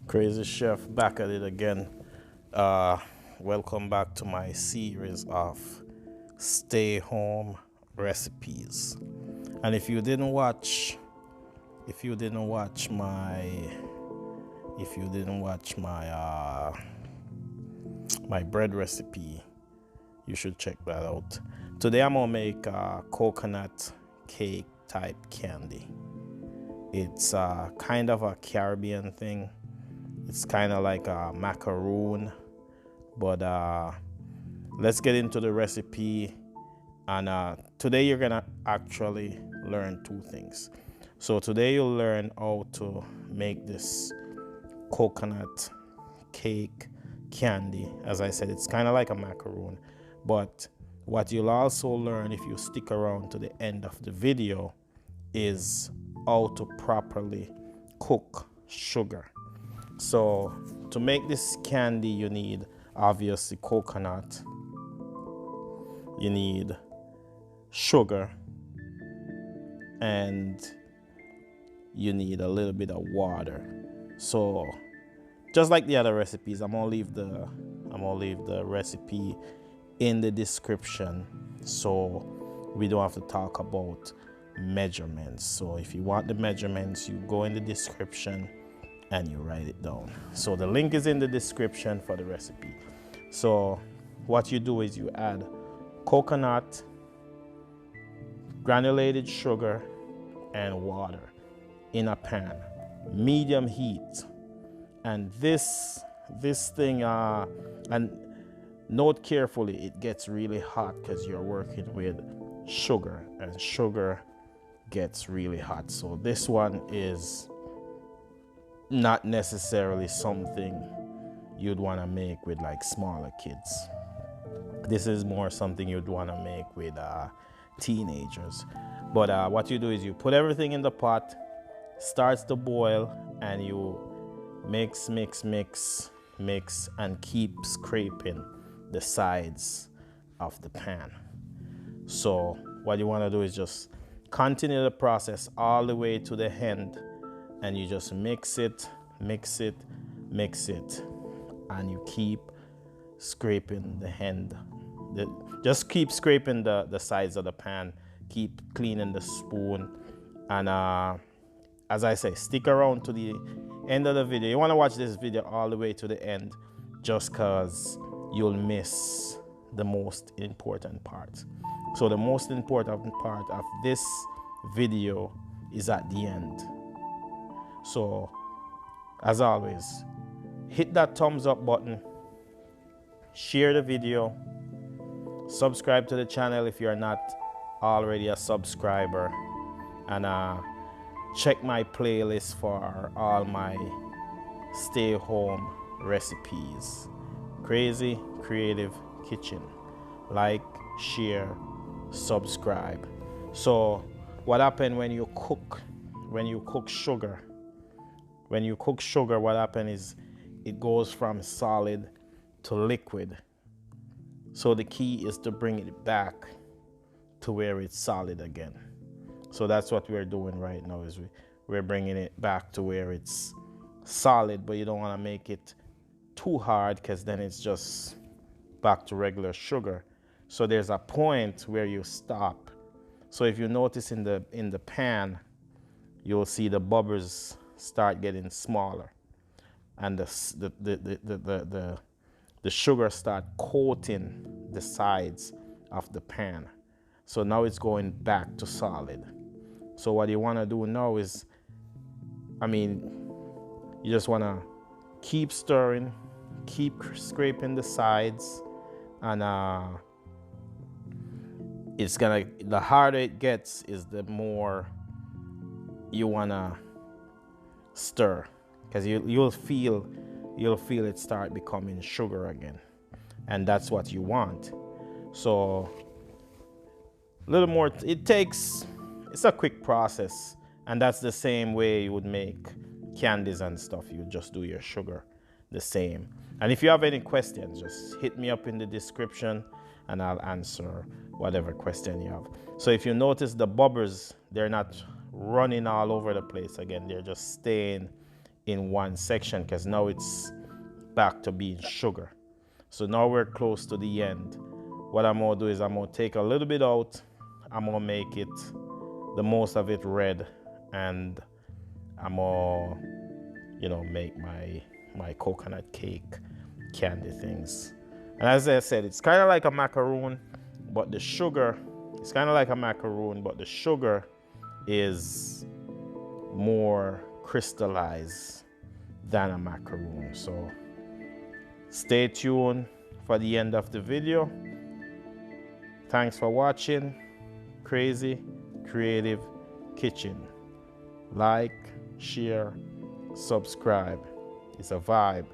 Crazy Chef back at it again. Uh, Welcome back to my series of stay home recipes. And if you didn't watch my bread recipe, you should check that out. Today I'm gonna make a coconut cake type candy. It's kind of a Caribbean thing. It's kind of like a macaroon, but let's get into the recipe. And today you're gonna actually learn two things. So today you'll learn how to make this coconut cake candy. As I said, it's kind of like a macaroon, but what you'll also learn if you stick around to the end of the video is how to properly cook sugar. So to make this candy, you need obviously coconut, you need sugar, and you need a little bit of water. So just like the other recipes, I'm gonna leave the recipe in the description so we don't have to talk about measurements. So if you want the measurements, you go in the description and you write it down. So the link is in the description for the recipe. So what you do is you add coconut, granulated sugar, and water in a pan, medium heat. And this thing, and note carefully, it gets really hot because you're working with sugar, and sugar gets really hot. So this one is not necessarily something you'd want to make with like smaller kids. This is more something you'd want to make with teenagers. But what you do is you put everything in the pot, starts to boil, and you mix, and keep scraping the sides of the pan. So what you want to do is just continue the process all the way to the end, and you just mix it, and you keep scraping the end. Just keep scraping the sides of the pan, keep cleaning the spoon, and as I say, stick around to the end of the video. You want to watch this video all the way to the end, just because you'll miss the most important part. So the most important part of this video is at the end. So as always, hit that thumbs up button, share the video, subscribe to the channel if you're not already a subscriber, and check my playlist for all my stay home recipes. Crazy Creative Kitchen. Like, share, subscribe. So what happens when you cook sugar? When you cook sugar, what happens is it goes from solid to liquid. So the key is to bring it back to where it's solid again. So that's what we're doing right now, is we're bringing it back to where it's solid, but you don't want to make it too hard, because then it's just back to regular sugar. So there's a point where you stop. So if you notice in the pan, you'll see the bubbles start getting smaller, and the sugar start coating the sides of the pan. So now it's going back to solid. So what you want to do now is, you just want to keep stirring, keep scraping the sides, and the harder it gets is the more you want to stir, because you'll feel it start becoming sugar again, and that's what you want. So a little more, it's a quick process, and that's the same way you would make candies and stuff. You just do your sugar the same. And if you have any questions, just hit me up in the description and I'll answer whatever question you have. So if you notice the bubbles, they're not running all over the place again, they're just staying in one section, because now it's back to being sugar. So now we're close to the end. What I'm gonna do is I'm gonna take a little bit out. I'm gonna make it, the most of it red, and I'm gonna, you know, make my coconut cake candy things. And as I said, it's kind of like a macaroon, but the sugar, it's kind of like a macaroon, but the sugar is more crystallized than a macaroon. So stay tuned for the end of the video. Thanks for watching Crazy Creative Kitchen. Like, share, subscribe. It's a vibe.